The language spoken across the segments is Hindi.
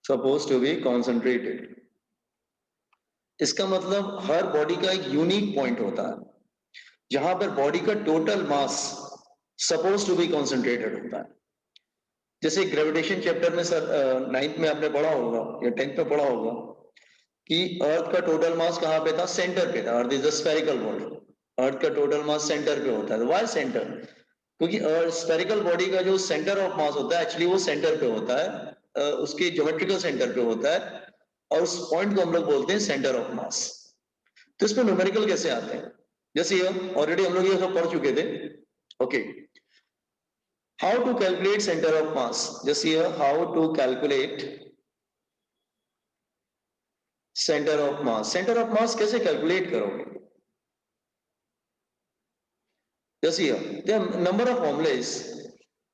Suppose to be concentrated. इसका मतलब हर बॉडी का एक यूनिक पॉइंट होता है जहां पर बॉडी का total mass suppose to be concentrated होता है। जैसे ग्रेविटेशन चैप्टर में सर 9th में आपने पढ़ा होगा या 10th में पढ़ा होगा कि अर्थ का टोटल मास कहाँ पे था, सेंटर पे था। Earth is a spherical body, earth का टोटल मास सेंटर पे होता है। Why centre? क्योंकि स्फेरिकल बॉडी का जो सेंटर ऑफ मास होता है एक्चुअली वो सेंटर पे होता है, उसके ज्योमेट्रिकल सेंटर पे होता है, और उस पॉइंट को हम लोग बोलते हैं सेंटर ऑफ मास। तो इसमें न्यूमेरिकल कैसे आते हैं? जैसे ये ऑलरेडी हम लोग ये सब पढ़ चुके थे। Okay, how to calculate centre of mass. जैसे ये how to calculate centre of mass. Centre of mass कैसे कैलकुलेट करोगे? जैसे ये नंबर ऑफ फॉर्मुलेज।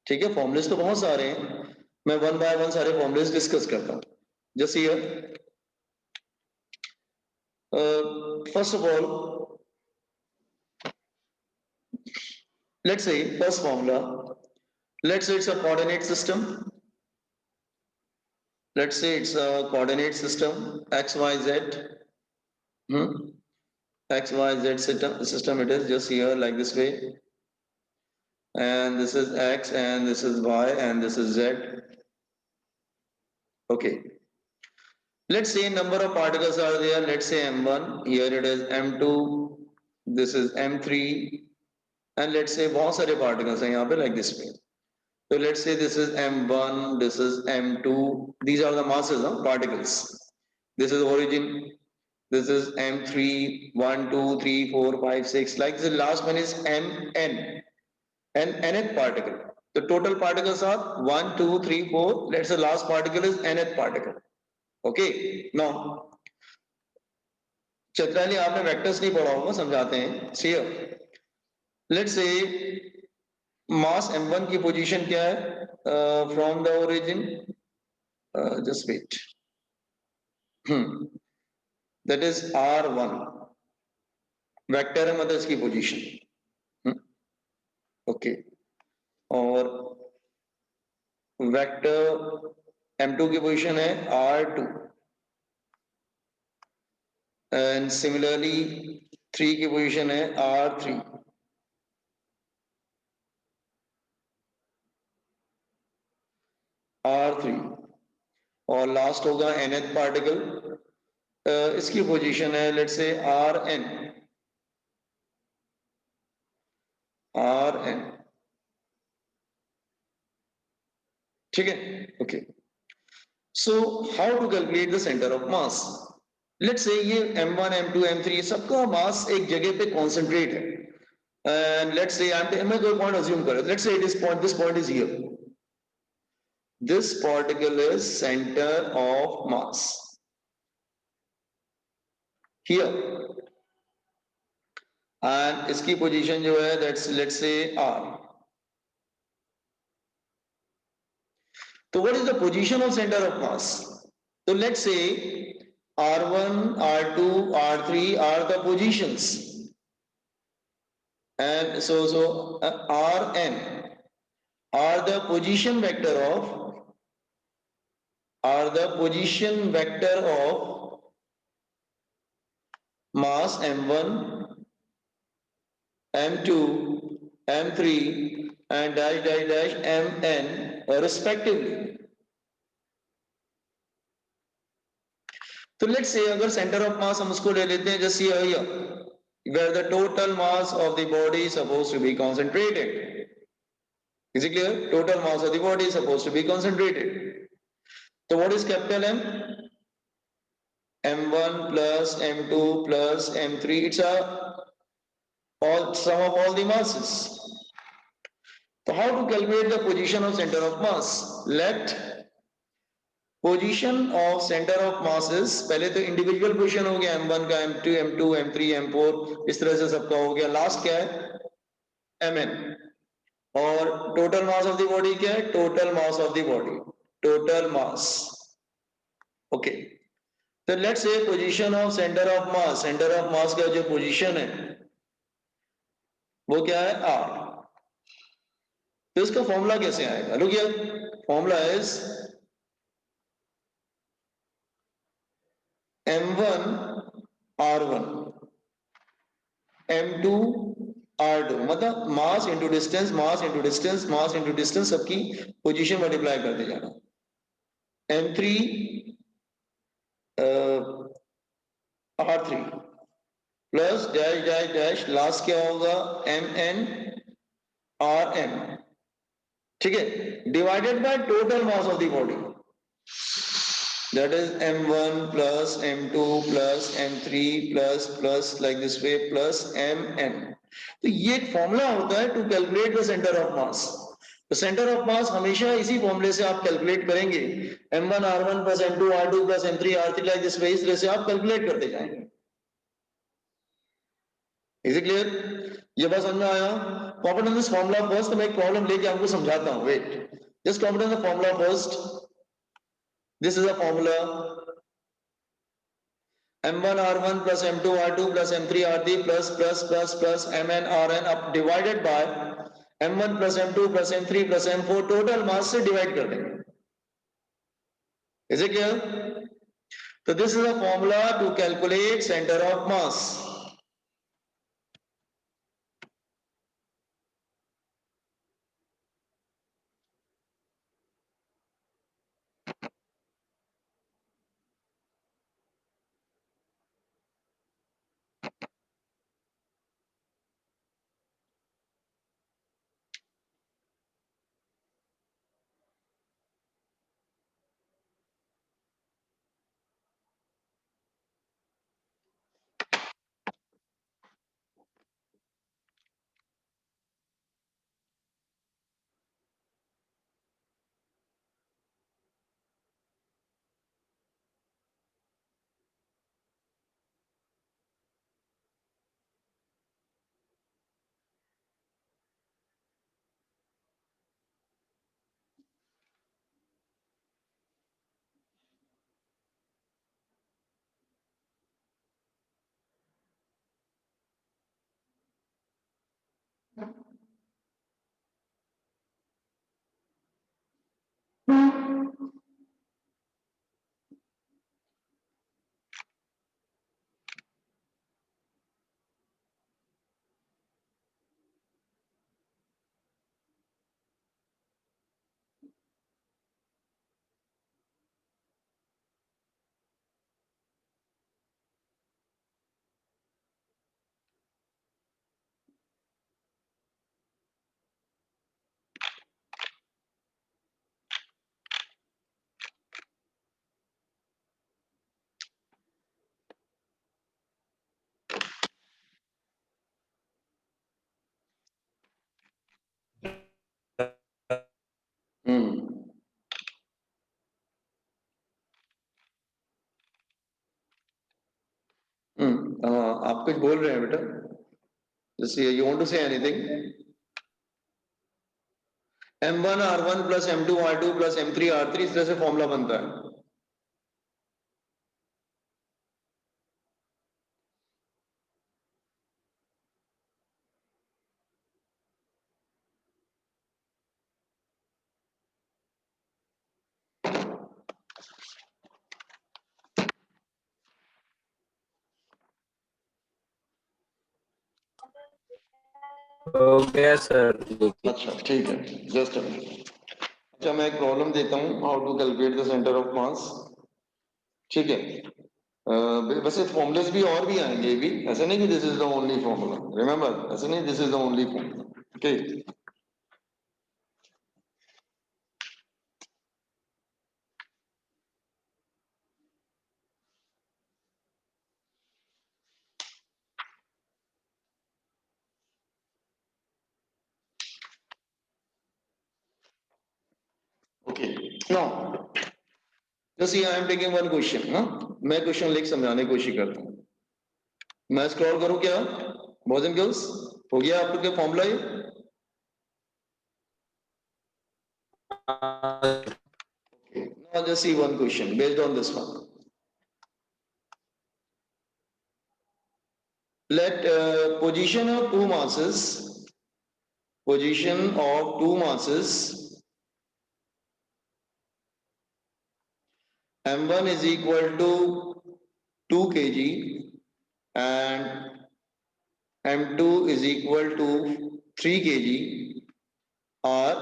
ठीक है, फॉर्मुलेज तो बहुत सारे हैं, मैं वन बाय वन सारे फॉर्मुलेज डिस्कस करता हूं। जैसे ये first of all let's say first formula, let's say it's a coordinate system. Let's say it's a coordinate system x y z. X y z system it is just here like this way, and this is x and this is y and this is z. Okay, let's say number of particles are there. Let's say m1, here it is m2, this is m3, and let's say बहुत सारे particles हैं यहाँ पे like this way. So let's say this is m1, this is m2, these are the masses of particles. This is origin, this is m3, 1 2 3 4 5 6, like the last one is mn, and nth particle. The total particles are 1 2 3 4, let's say last particle is nth particle. Okay, now चतुराली आपने वेक्टर्स नहीं पढ़ा होगा, समझाते हैं। See here, let's say mass m1 की पोजीशन क्या है from the origin, just wait, that is r1 vector है, मतलब इसकी पोजीशन। ओके, और वेक्टर m2 की पोजीशन है r2, एंड सिमिलरली 3 की पोजीशन है r3, r3, और लास्ट होगा nth पार्टिकल, इसकी पोजीशन है लेट्स से rn, rn। ठीक है, okay. So how to calculate the centre of mass. Let's say ये m1 m2 m3 सबका मास एक जगह पे कॉन्सेंट्रेट है, एंड लेट्स से मैं कोई पॉइंट अज्यूम करें, let's say this point is here, this particle is centre of mass here, and इसकी पोजीशन जो है दैट्स लेट्स से r। तो what is the position of centre of mass? तो लेट्स से r1 r2 r3 are the positions, and so rn are the position vector of mass m1 m2 m3 and dash dash dash mn respectively. तो लेट्स से अगर सेंटर ऑफ मास हम उसको ले लेते हैं जैसे here where the total mass of the body is supposed to be concentrated. Is it clear? Total mass of the body is supposed to be concentrated. So what is capital M? M1 plus M2 plus M3. It's a all sum of all the masses. So how to calculate the position of center of mass? Let position of centre of masses, पहले तो इंडिविजुअल पोजीशन हो गया m1 का, m2 m2 m3 m4, इस तरह से सबका हो गया। लास्ट क्या है mn, और total mass of the body क्या है? Total mass of the body, total mass. Okay, तो let's say position of centre of mass, centre of mass का जो पोजीशन है वो क्या है r। तो इसका फॉर्मूला कैसे आएगा? Look here, formula is m1 r1 m2 r2, मतलब mass into distance, mass into distance, mass into distance, सबकी पोजीशन मल्टीप्लाई करते जाना। m3 r3 plus dash dash dash, last क्या होगा, mn rn, ठीक है, divided by total mass of the body, that is m1 plus m2 plus m3 plus like this way plus mn। तो ये एक फॉर्मूला होता है to calculate the centre of mass. तो सेंटर ऑफ मास हमेशा इसी फॉर्मूले से आप कैलकुलेट करेंगे, m1 r1 plus m2 r2 plus m3 r3 like this way, इस तरह से आप कैलकुलेट करते जाएंगे। Is it clear? ये बात समझ में आया? Copy on this formula first. मैं एक प्रॉब्लम लेके आपको समझाता हूँ, wait, just copy on the formula first. This is a formula, m1 r1 plus m2 r2 plus m3 r3 plus mn rn up divided by m1 plus m2 plus m3 plus m4, total mass से डिवाइड कर देंगे। Is it clear? तो this is a formula to calculate centre of mass. आप कुछ बोल रहे हैं बेटा, जैसे you want to say anything? m1 r1 plus m2 r2 plus m3 r3, इस तरह से फॉर्मूला बनता है। हो गया सर। अच्छा ठीक है, जस्ट अच्छा मैं एक प्रॉब्लम देता हूँ, how to calculate the centre of mass, ठीक है। वैसे फॉर्मुलेस भी और भी आएंगे, भी ऐसा नहीं कि this is the only formula, remember, ऐसा नहीं this is the only formula, okay. Okay now just I am taking one question ना, मैं क्वेश्चन लिख समझाने की कोशिश करता हूँ। मैं स्क्रॉल करूं क्या, बॉयज एंड गर्ल्स? हो गया आप लोग के फॉर्मूला ये? Now just see one question based on this one. Let position of two masses, m1 is equal to 2 kg and M2 is equal to 3 kg or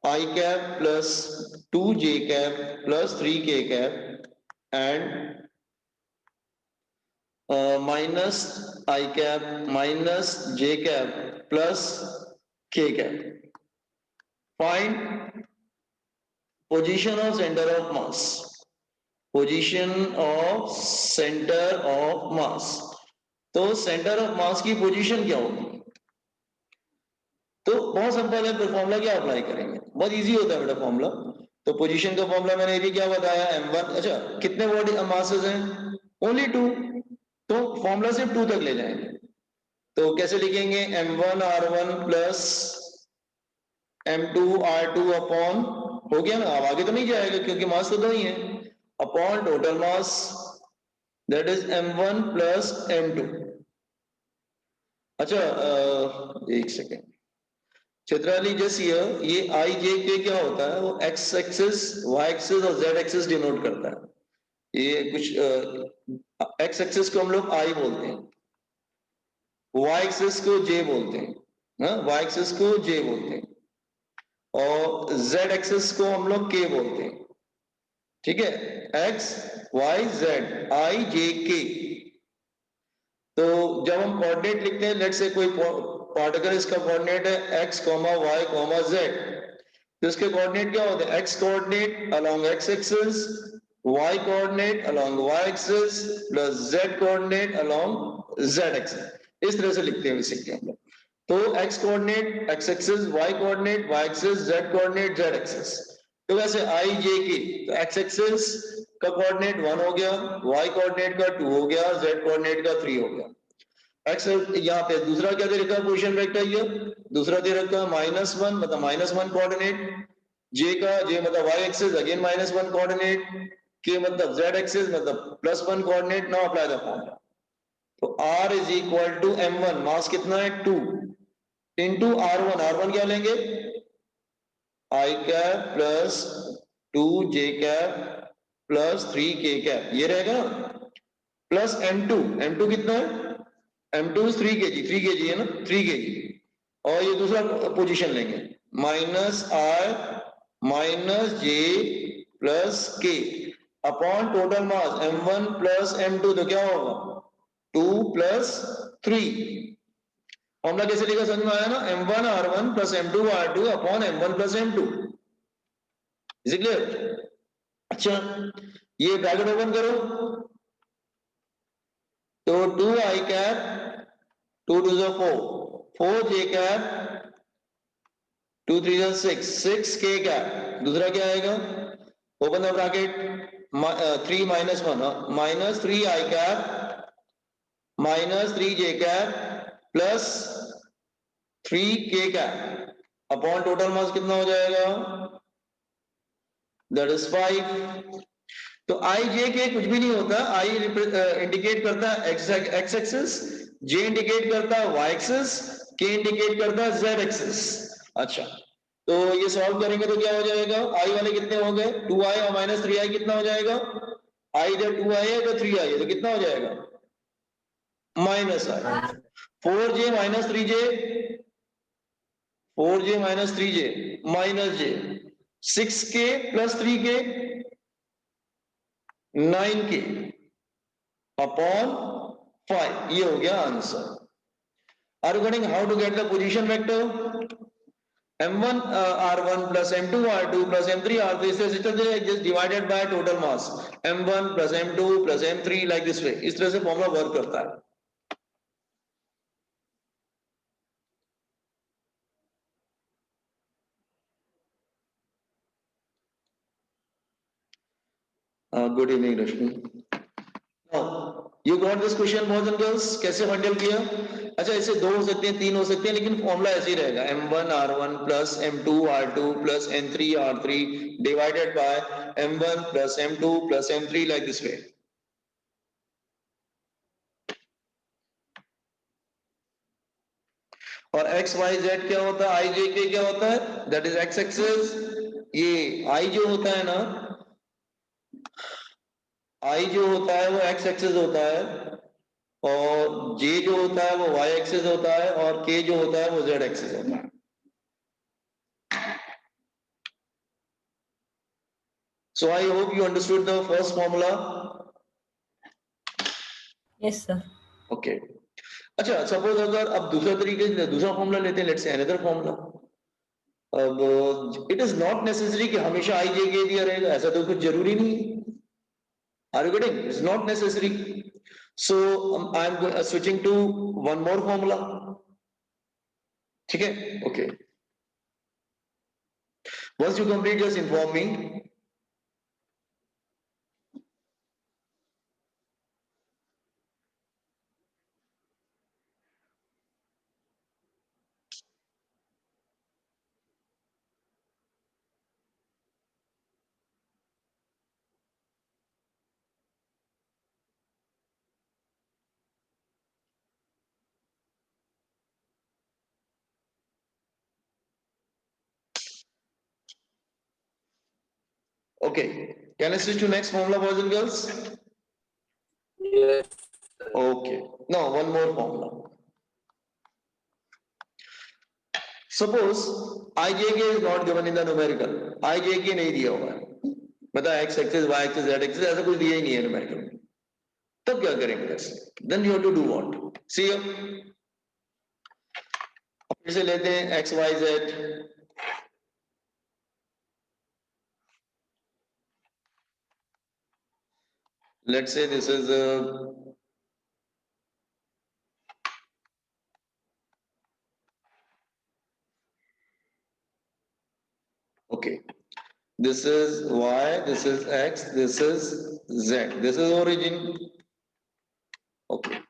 I cap plus 2j cap plus 3k cap and minus I cap minus j cap plus k cap. Find position of center of mass. Position of center of mass. तो सेंटर ऑफ मास की पोजीशन क्या होगी? तो बहुत सिंपल है, फिर फॉर्मूला क्या अप्लाई करेंगे? बहुत इजी होता है बेटा फॉर्मूला। तो पोजीशन का फॉर्मूला मैंने ये भी क्या बताया, m1। अच्छा, कितने बॉडी मासेस हैं? ओनली 2। तो फॉर्मूला सिर्फ 2 तक ले जाएंगे। तो कैसे लिखेंगे? m1 r1 plus m2 r2 upon, हो गया ना? अब आगे तो नहीं जाएगा क्योंकि मास तो 2 ही है, upon total mass that is m1 plus m2। अच्छा, एक सेकेंड चित्राली, जैसे ये आई जे के क्या होता है? वो एक्स एक्सिस, वाई एक्सिस और जेड एक्सिस डिनोट करता है। ये कुछ एक्स एक्सिस को हम लोग आई बोलते हैं, वाई एक्सिस को जे बोलते हैं, हाँ, वाई एक्सिस को जे बोलते हैं और जेड एक्सिस को हम लोग के बोलते हैं। ठीक है, एक्स वाई जेड, आई जे के। तो जब हम कोऑर्डिनेट लिखते हैं, लेट से कोई पार्टिकल, इसका कोऑर्डिनेट है x, y, z, तो इसके कोऑर्डिनेट क्या होते हैं? x coordinate along x axis, y coordinate along y axis plus z coordinate along z axis. इस तरह से लिखते हैं बेसिकली हम लोग। तो x coordinate x axis, y coordinate y axis, z coordinate z axis. तो वैसे i j k, तो x एक्सिस का कोऑर्डिनेट 1 हो गया, y कोऑर्डिनेट का 2 हो गया, z कोऑर्डिनेट का 3 हो गया। एक्स यहाँ पे दूसरा क्या दे रखा है पोजीशन वेक्टर? ये दूसरा दे रखा है -1, मतलब -1 कोऑर्डिनेट। जे का, जे मतलब वाई एक्सिस, अगेन -1 कोऑर्डिनेट। के मतलब जेड एक्सिस, मतलब +1 coordinate. Now apply the formula. तो r is equal to m1, mass कितना है? 2 इंटू r1। r1 क्या लेंगे? I cap plus 2j cap plus 3k cap, ये रहेगा प्लस m2। m2 कितना है? m2 is 3 kg, 3 kg है ना, 3 kg। और ये दूसरा पोजीशन लेंगे, माइनस आई माइनस जे प्लस के upon total mass m1 plus m2, तो क्या होगा? 2 प्लस 3। फॉर्मूला कैसे लिखा, समझ में आया ना? m1 r1 plus m2 r2 upon m1 plus m2। Is it clear? अच्छा, ये ब्रैकेट ओपन करो, तो 2i cap 2 2 4, 4j cap 2 3 6, 6k cap. दूसरा क्या आएगा? Open the bracket, 3 -1 minus 3i cap minus 3j cap plus 3k cap upon total mass कितना हो जाएगा? That is 5। तो आई जे के कुछ भी नहीं होता, आई इंडिकेट करता है एक्स एक्सिस, जे इंडिकेट करता है वाई एक्सिस, के इंडिकेट करता है जेड एक्सिस। अच्छा, तो ये सॉल्व करेंगे तो क्या हो जाएगा? आई वाले कितने हो गए? 2i और माइनस 3i कितना हो जाएगा? आई जब 2i है तो 3i है, तो कितना हो जाएगा? Minus i. 4j minus 3j, 4j minus 3j minus j, 6k plus 3k 9k upon 5। ये हो गया answer. Are you getting how to get the position vector? m1 r1 plus m2 r2 plus m3 r3, इस तरह से चलते हैं, just divided by total mass m1 plus m2 plus m3, like this way। इस तरह से फॉर्मूला वर्क करता है। Good evening Rashmi. You got this question boys and girls? कैसे हैंडल किया? अच्छा, इसे 2 हो सकते हैं, 3 हो सकते हैं, लेकिन फॉर्मूला ऐसे ही रहेगा, m1 r1 plus m2 r2 plus m3 r3 divided by m1 plus m2 plus m3, like this way. और x y z क्या होता है? i j k क्या होता है? That is x axis. ये i जो होता है ना, आई जो होता है वो एक्स एक्सिस होता है, और जे जो होता है वो वाई एक्सिस होता है, और के जो होता है वो जेड एक्सिस होता है. So I hope you understood the first formula. Yes, sir. Okay. अच्छा, सपोज अगर अब दूसरा तरीके से दूसरा फॉर्मूला लेते हैं, लेट्स से अनदर फॉर्मूला. अब इट इज नॉट नेसेसरी कि हमेशा आई जे के दिया रहेगा, ऐसा तो कुछ जरूरी नहीं है. Are you getting? It's not necessary. So I am switching to one more formula. ठीक है? Okay. Once you complete just inform me. Okay. Can I switch to next formula, boys and girls? Yes. Okay. Now one more formula. Suppose ijk is not given in the numerical. ijk नहीं दिया हुआ है, मतलब x axis, y axis, z axis ऐसा कुछ दिया ही नहीं है numerical में. तब क्या करेंगे? Then you have to do what? See here. फिर से लेते हैं x y z. Let's say this is okay. This is y, this is x, this is z. This is origin. Okay.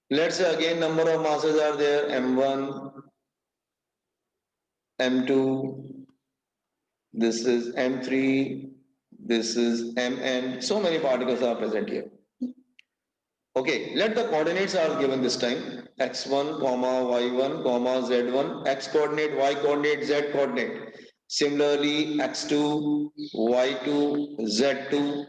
Let's say again number of masses are there, m1, m2, this is m3, this is mn. So many particles are present here. Okay, let the coordinates are given this time. x1, comma, y1, comma, z1, x coordinate, y coordinate, z coordinate. Similarly, x2, y2, z2.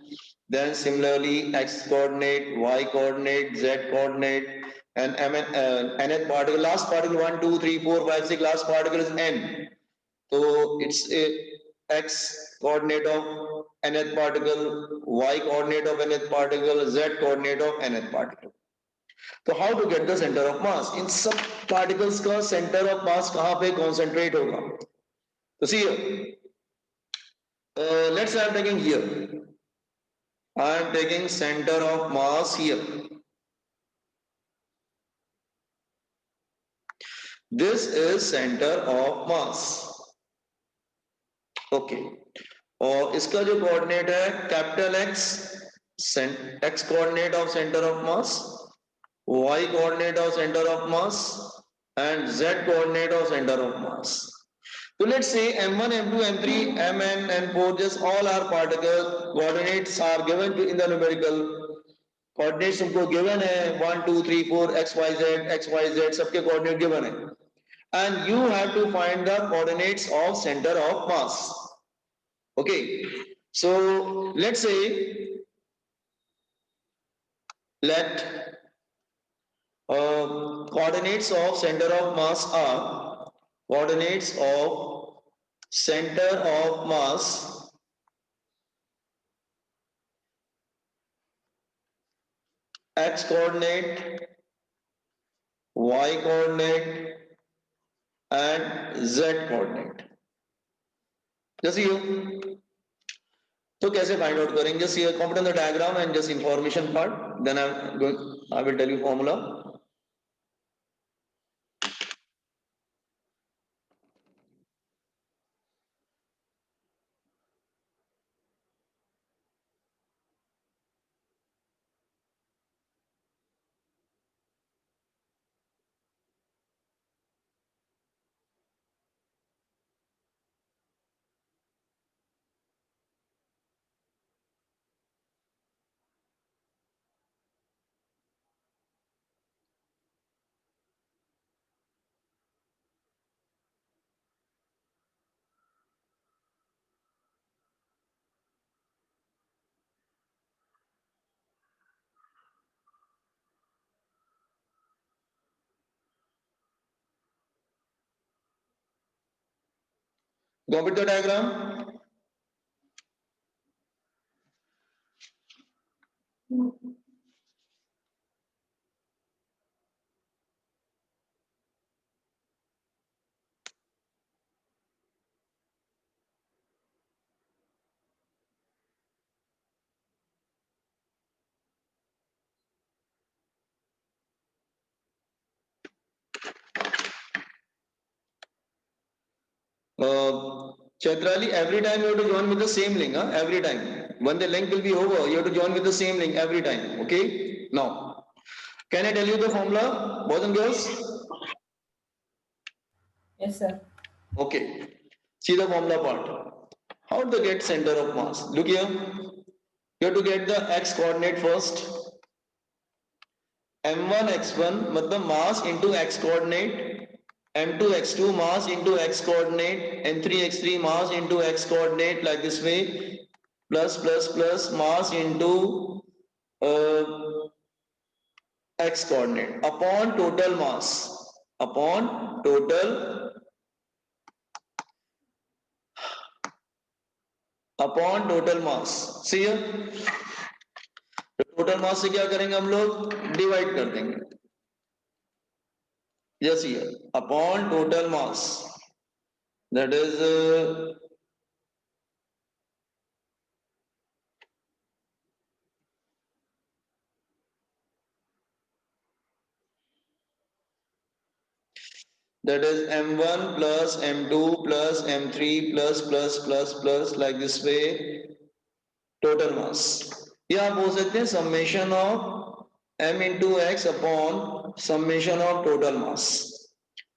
Then similarly, x coordinate, y coordinate, z coordinate, and nth particle, last particle 1, 2, 3, 4, 5, 6, last particle is n. So it's a x coordinate of nth particle, y coordinate of nth particle, z coordinate of nth particle. तो how to get the center of mass? इन सब particles का center of mass कहाँ पे concentrate होगा? तो see here, let's say I'm taking here. I am taking center of mass here. This is center of mass. Okay. और इसका जो कोऑर्डिनेट है capital x, x coordinate of centre of mass, y coordinate of center of mass, and z coordinate of center of mass. So let's say m1, m2, m3, mn, n4, just all our particle coordinates are given to in the numerical. Coordinates हमको given है 1, 2, 3, 4, x, y, z सबके coordinate given है. And you have to find the coordinates of center of mass. Okay. So let's say let coordinates of center of mass are coordinates of center of mass x coordinate, y coordinate, and z coordinate. Just see you. तो कैसे फाइंड आउट करेंगे? Just here compute on the diagram and just information part, then I will tell you formula. Go with the diagram. Chetrali, every time you have to join with the same link, huh? Every time. When the link will be over, you have to join with the same link every time. Okay? Now, can I tell you the formula, boys and girls? Yes, sir. Okay. See the formula part. How to get center of mass? Look here. You have to get the x coordinate first. m1 x1 मतलब mass into x coordinate, m2 x2 mass into x coordinate, m3 x3 mass into x coordinate, like this way, plus mass into x coordinate upon total mass, upon total mass. See here, total mass से क्या करेंगे हम लोग, डिवाइड कर देंगे. Yes, here upon total mass, that is m1 plus m2 plus m3 plus like this way, total mass. ये आप बोल सकते हैं summation of m into x upon summation of total mass.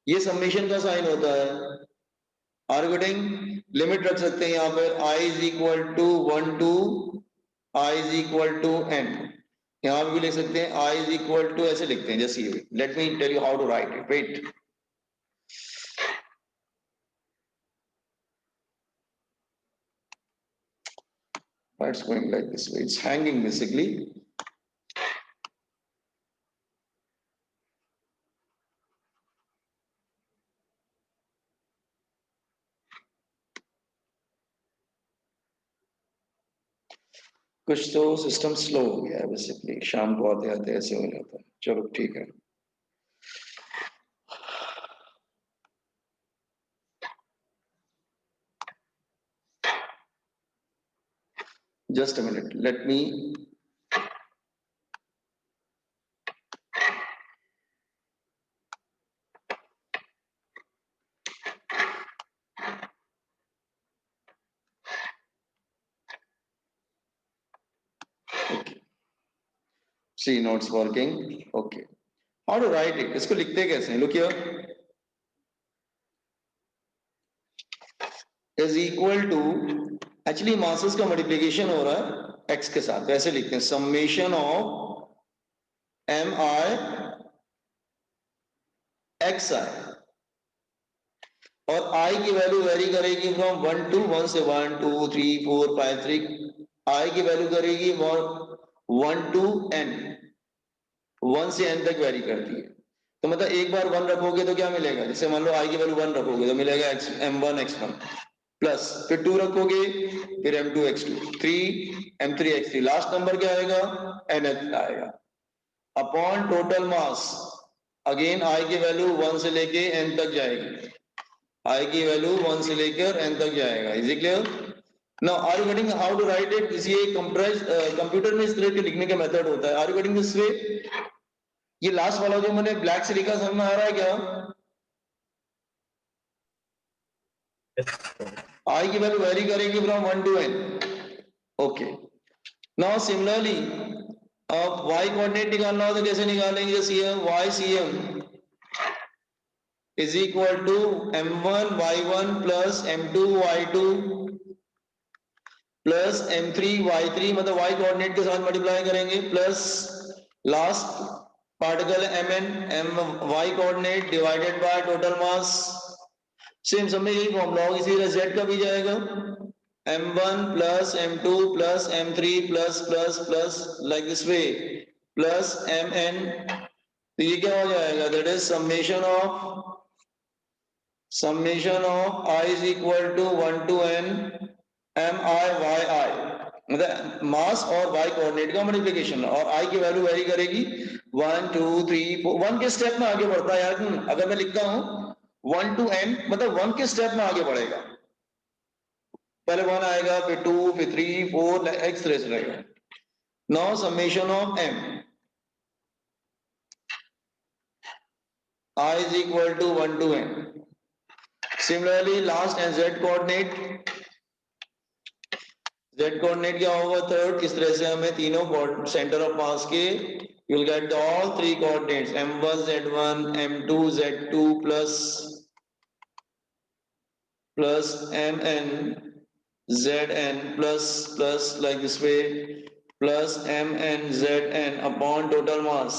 ये summation का साइन होता है. Are you getting? लिमिट रख सकते हैं यहाँ पे, I is equal to 1 to I is equal to n. यहाँ पे भी लिख सकते हैं I is equal to, ऐसे लिखते हैं जैसे ये. Let me tell you how to write it. Wait. Why it's going like this way? It's hanging basically. कुछ तो सिस्टम स्लो हो गया है बेसिकली, शाम को आते आते ऐसे हो जाता है. चलो ठीक है. Just a minute, let me. Okay. See, now it's working. Okay. How to write it? इसको लिखते कैसे हैं? Look here. Is equal to, actually masses का multiplication हो रहा है x के साथ, वैसे लिखते हैं summation of mi xi, और i की वैल्यू वेरी करेगी फ्रॉम 1 to 1 से 1 2 3 4 5 3, i की वैल्यू करेगी 1 to n, 1 से n तक वेरी करती है. तो मतलब एक बार 1 रखोगे तो क्या मिलेगा, जैसे मान लो i की वैल्यू 1 रखोगे तो मिलेगा m1 x1 प्लस, फिर 2 रखोगे फिर m2 x2, 3 m3 x3, last number क्या आएगा, nth आएगा. Upon total mass, again i की वैल्यू 1 से लेके n तक जाएगी, i की वैल्यू 1 से लेकर n तक जाएगा. Is it clear? Now are you getting how to write it? ये कंप्यूटर में इस तरह के लिखने का मेथड होता है. Are you getting this way? ये लास्ट वाला जो मैंने ब्लैक से लिखा समझ में आ रहा है क्या? I की वैल्यू वेरी करेगी from 1 to n. Okay. Now similarly अब y कोऑर्डिनेट निकालना हो तो कैसे निकालेंगे? cm y cm is equal to m1 y1 plus m2 y2 plus m3 y3, मतलब y कोऑर्डिनेट के साथ मल्टीप्लाई करेंगे, plus last particle mn m y coordinate divided by total mass. Same सब में यही फॉर्मूला होगा, इसी तरह z का भी जाएगा m1 plus m2 plus m3 plus like this way plus mn. तो ये क्या हो जाएगा, that is summation of I is equal to 1 to n mi मतलब मास और y कोऑर्डिनेट का मल्टीप्लिकेशन और i की वैल्यू वेरी करेगी 1 2 3 4 1 के स्टेप में आगे बढ़ता है यार। अगर मैं लिखता हूं 1 टू n मतलब 1 के स्टेप में आगे बढ़ेगा, पहले 1 आएगा फिर 2 फिर 3 4 एक्स तरह से रहेगा। Now summation of m I is equal to 1 to n। Similarly last and z coordinate क्या होगा थर्ड, इस तरह से हमें तीनों सेंटर ऑफ मास के you will get all three coordinates m1 z1 m2 z2 plus mn zn plus like this way plus mn zn upon total mass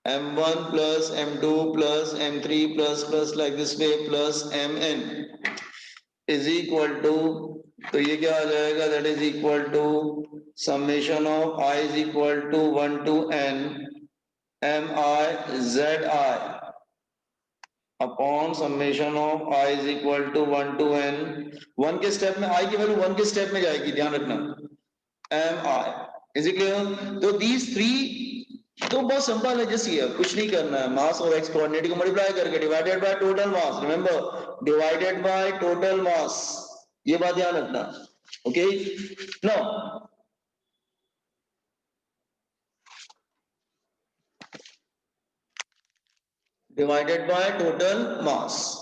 m1 plus m2 plus m3 plus like this way plus mn is equal to, तो ये क्या आ जाएगा, that is equal to summation of I is equal to 1 to n mi zi upon summation of I is equal to 1 to n 1 के स्टेप में I की वैल्यू 1 के स्टेप में जाएगी, ध्यान रखना mi is it clear। तो these three तो बहुत सिंपल है, जैसी है कुछ नहीं करना है, मास और एक्स कोऑर्डिनेट को मल्टीप्लाई करके divided by total mass, remember divided by total mass, ये बात ध्यान रखना। Okay now divided by total mass,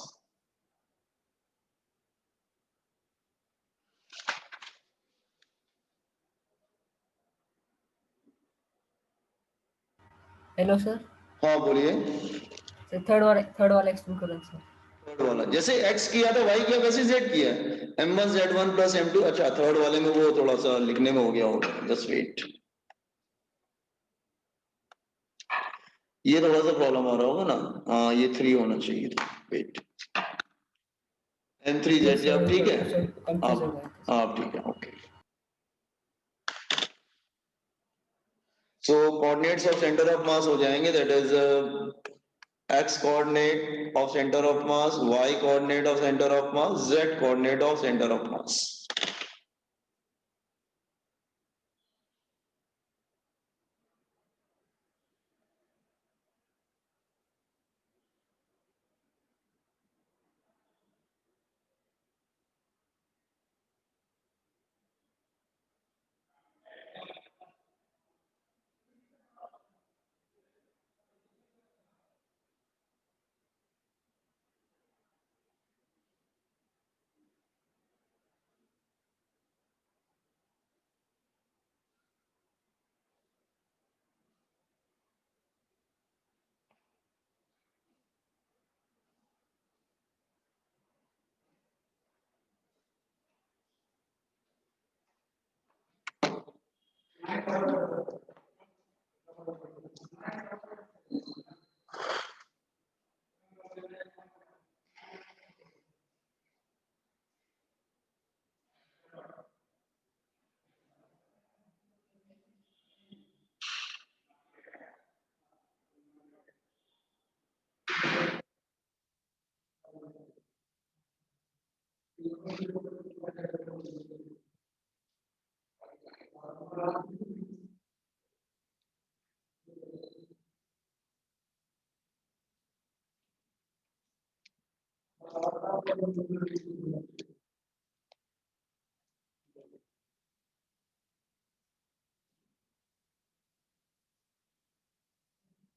hello sir. हाँ बोलिए। सर थर्ड वाला एक्सप्लेन करें सर। थर्ड वाला जैसे x किया था y किया वैसे z किया, m1 z1 प्लस m2। अच्छा थर्ड वाले में वो थोड़ा सा लिखने में हो गया होगा, जस्ट वेट, ये थोड़ा सा प्रॉब्लम आ रहा होगा ना। हाँ ये 3 होना चाहिए था, वेट m3z जब ठीक है आप ठीक है okay. So coordinates of centre of मास हो जाएंगे, that is x coordinate of centre of mass, y coordinate of centre of mass, z coordinate of centre of mass.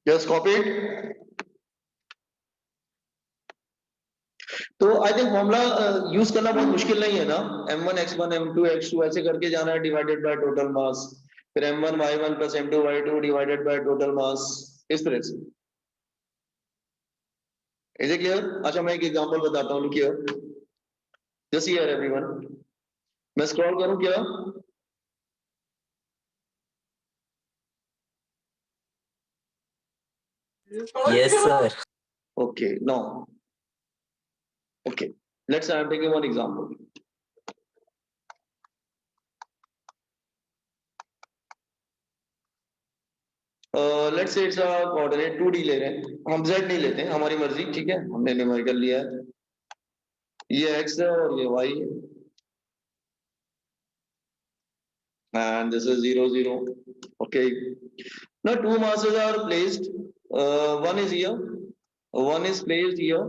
Just copy it। तो आई थिंक फॉर्मूला यूज करना बहुत मुश्किल नहीं है ना, m1 x1 m2 x2 ऐसे करके जाना है डिवाइडेड बाय टोटल मास, फिर m1 y1 plus m2 y2 divided by total mass, इस तरह से। Is it clear? अच्छा मैं एक एग्जांपल बताता हूँ, look here, just here everyone, मैं स्क्रॉल करूं क्या? Yes, sir. Okay, no. Okay, let's say I'm taking one example. Let's say it's coordinate 2D ले रहे हैं, हम z नहीं लेते हैं, हमारी मर्जी, ठीक है, हमने न्यूमेरिकल लिया है, ये x है और ये y है, and this is 0 0. Okay, now two masses are placed, one is here, one is placed here,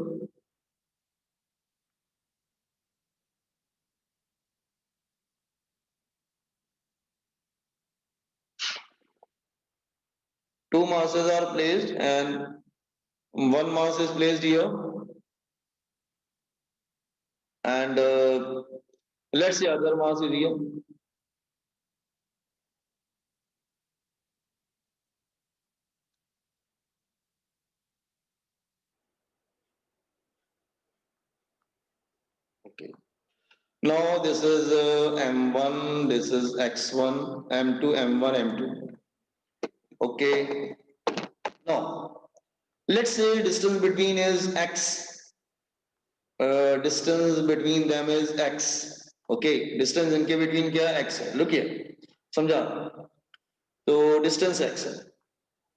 two masses are placed and one mass is placed here, and let's say other mass is here. Okay, now this is m1, this is x1, m2, m1, m2. Okay, now let's say distance between is x, distance between them is x. Okay, distance इनके between क्या है? x है, look here, समझा? तो distance x है,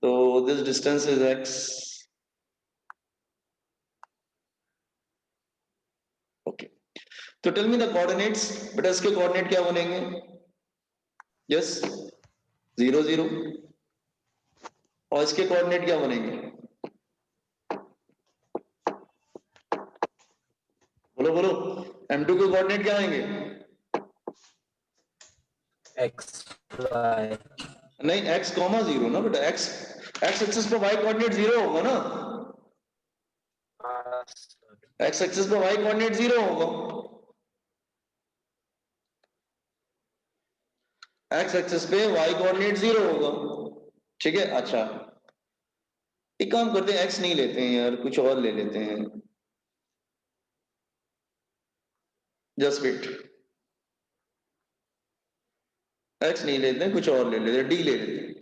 तो this distance is x. Okay, तो tell me the coordinates, बेटा इसके coordinate क्या बनेंगे? Yes, 0 0, और इसके coordinate क्या बनेंगे? बोलो बोलो, m2 के coordinate क्या आएंगे? X, Y. नहीं, x, 0 ना बेटा, x एक्सिस पे y कोऑर्डिनेट 0 होगा ना, x एक्सिस पे y कोऑर्डिनेट 0 होगा, x एक्सिस पे y कोऑर्डिनेट 0 होगा, ठीक है। अच्छा, एक काम करते हैं, x नहीं लेते हैं यार, कुछ और ले लेते हैं, जस्ट वेट, x नहीं लेते हैं, कुछ और ले लेते हैं, d ले लेते हैं।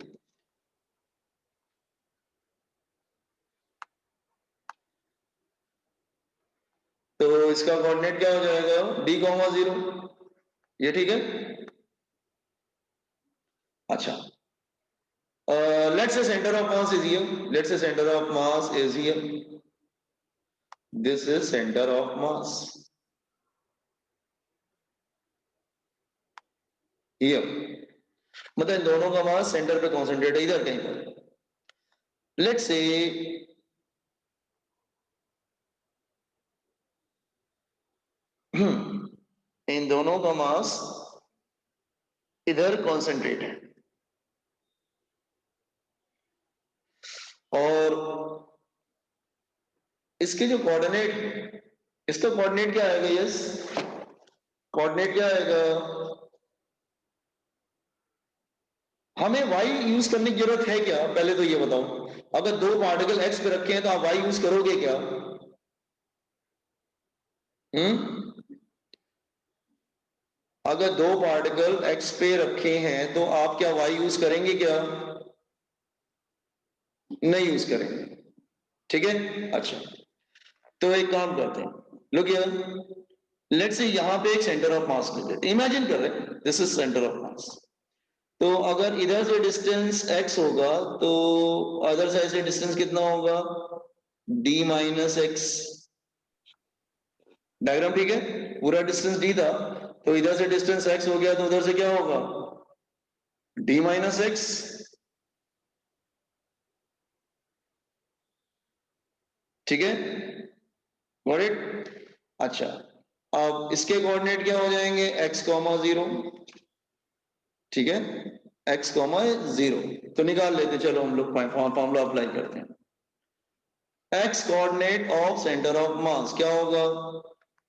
तो इसका कोऑर्डिनेट क्या हो जाएगा? d, 0, ये ठीक है। अच्छा, let's say center of mass is here, let's say center of mass is here, this is center of mass here, मतलब इन दोनों का मास सेंटर पे कॉन्सेंट्रेट है इधर कहीं पर। लेट्स से इन दोनों का मास इधर कॉन्सेंट्रेट है, और इसके जो कोऑर्डिनेट, इसका कोऑर्डिनेट क्या आएगा? यस, कोऑर्डिनेट क्या आएगा? हमें y यूज करने की जरूरत है क्या? पहले तो ये बताओ, अगर दो पार्टिकल x पे रखे हैं तो आप y यूज करोगे क्या? अगर दो पार्टिकल x पे रखे हैं तो आप क्या y यूज करेंगे क्या? नहीं यूज करेंगे, ठीक है। अच्छा, तो एक काम करते हैं, लुक हियर, लेट्स से यहां पे एक सेंटर ऑफ मास ले लेते हैं, इमेजिन कर रहे हैं this is centre of mass, तो अगर इधर से डिस्टेंस x होगा तो अदर साइड से डिस्टेंस कितना होगा? d minus x. डायग्राम ठीक है, पूरा डिस्टेंस d था, तो इधर से डिस्टेंस x हो गया तो उधर से क्या होगा? d माइनस एक्स, ठीक है, गॉट इट। अच्छा, अब इसके कोऑर्डिनेट क्या हो जाएंगे? x, 0, ठीक है, x, 0, तो निकाल लेते, चलो हम लोग फॉर्मूला अप्लाई करते हैं। x coordinate of centre of मास क्या होगा?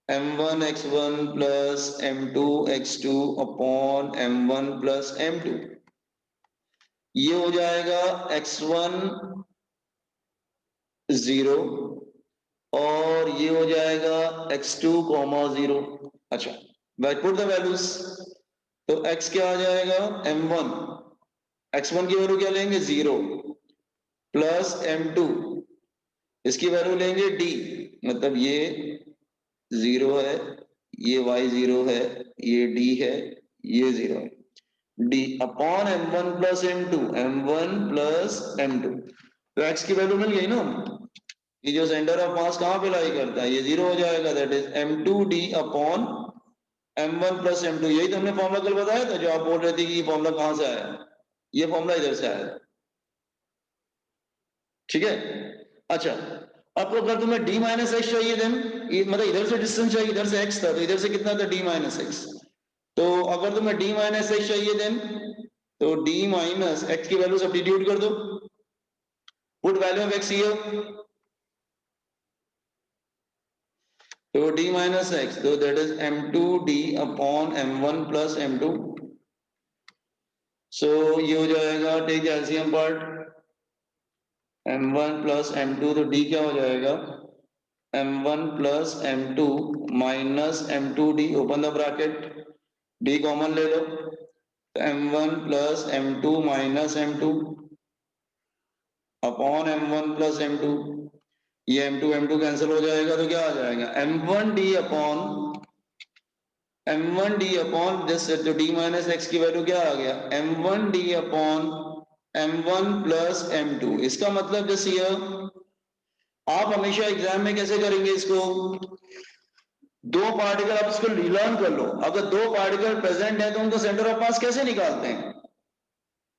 m1 x1 plus m2 x2 upon m1 plus m2, ये हो जाएगा x1 0 और ये हो जाएगा x2, 0। अच्छा, पुट द वैल्यूज, तो x क्या आ जाएगा? m1, x1 की वैल्यू क्या लेंगे? 0 प्लस m2, इसकी वैल्यू लेंगे d, मतलब ये 0 है, ये y 0 है, ये d है, ये 0 है, d upon m1 plus m2, m1 plus m2। तो x की वैल्यू मिल गई ना, ये जो सेंटर ऑफ मास कहाँ पे लाई करता है, ये 0 हो जाएगा, that is m2d upon m1 plus m2। यही तो हमने फॉर्मूला कल बताया था, जो आप बोल रहे थे कि ये फॉर्मूला कहाँ से आया, ये फॉर्मूला इधर से आया। ठीक है, अच्छा अब अगर तुम्हें d माइनस एक्स चाहिए, देन मतलब इधर से डिस्टेंस चाहिए, इधर से x था तो इधर से कितना था, d माइनस एक्स। तो अगर तुम्हें d माइनस एक्स चाहिए देन, तो d माइनस एक्स की वैल्यू सब्स्टिट्यूट कर दो, put value of x here, तो d माइनस एक्स, तो that is m2d upon m1 plus m2। सो ये हो जाएगा, take LCM part, m1 plus m2, तो d क्या हो जाएगा, m1 plus m2 minus m2d, open the bracket, d common ले लो, तो m1 plus m2 minus m2 upon m1 plus m2, ये m2 m2 कैंसिल हो जाएगा, तो क्या आ जाएगा, m1d अपॉन दिस, तो d माइनस एक्स की वैल्यू क्या आ गया, m1d upon m1 plus m2। इसका मतलब जैसे ये आप हमेशा एग्जाम में कैसे करेंगे इसको, दो पार्टिकल आप इसको लर्न कर लो, अगर दो पार्टिकल प्रेजेंट है तो उनको सेंटर ऑफ मास कैसे निकालते हैं,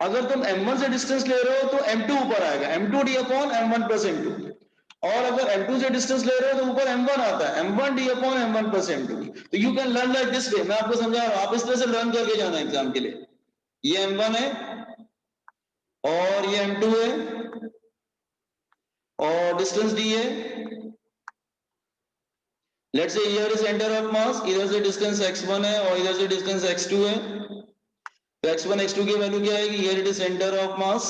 अगर तुम m1 से डिस्टेंस ले रहे हो तो m2 ऊपर आएगा, m2d upon m1 plus m2, और अगर m2 से डिस्टेंस ले रहे हो तो ऊपर m1 आता है, m1d upon m1 plus m2। तो you can learn like this way, मैं आपको समझा रहा हूं, आप इस तरह से लर्न करके जाना एग्जाम के लिए, ये m1 है और ये m2 है और डिस्टेंस d है, लेट्स से हियर इज सेंटर ऑफ मास, इधर से डिस्टेंस x1 है और इधर से डिस्टेंस x2 है, तो x1 x2 की वैल्यू क्या आएगी, here it is centre of mass,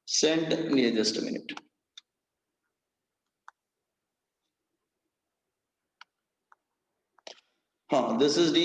centre, just a minute, हाँ दिस इज d,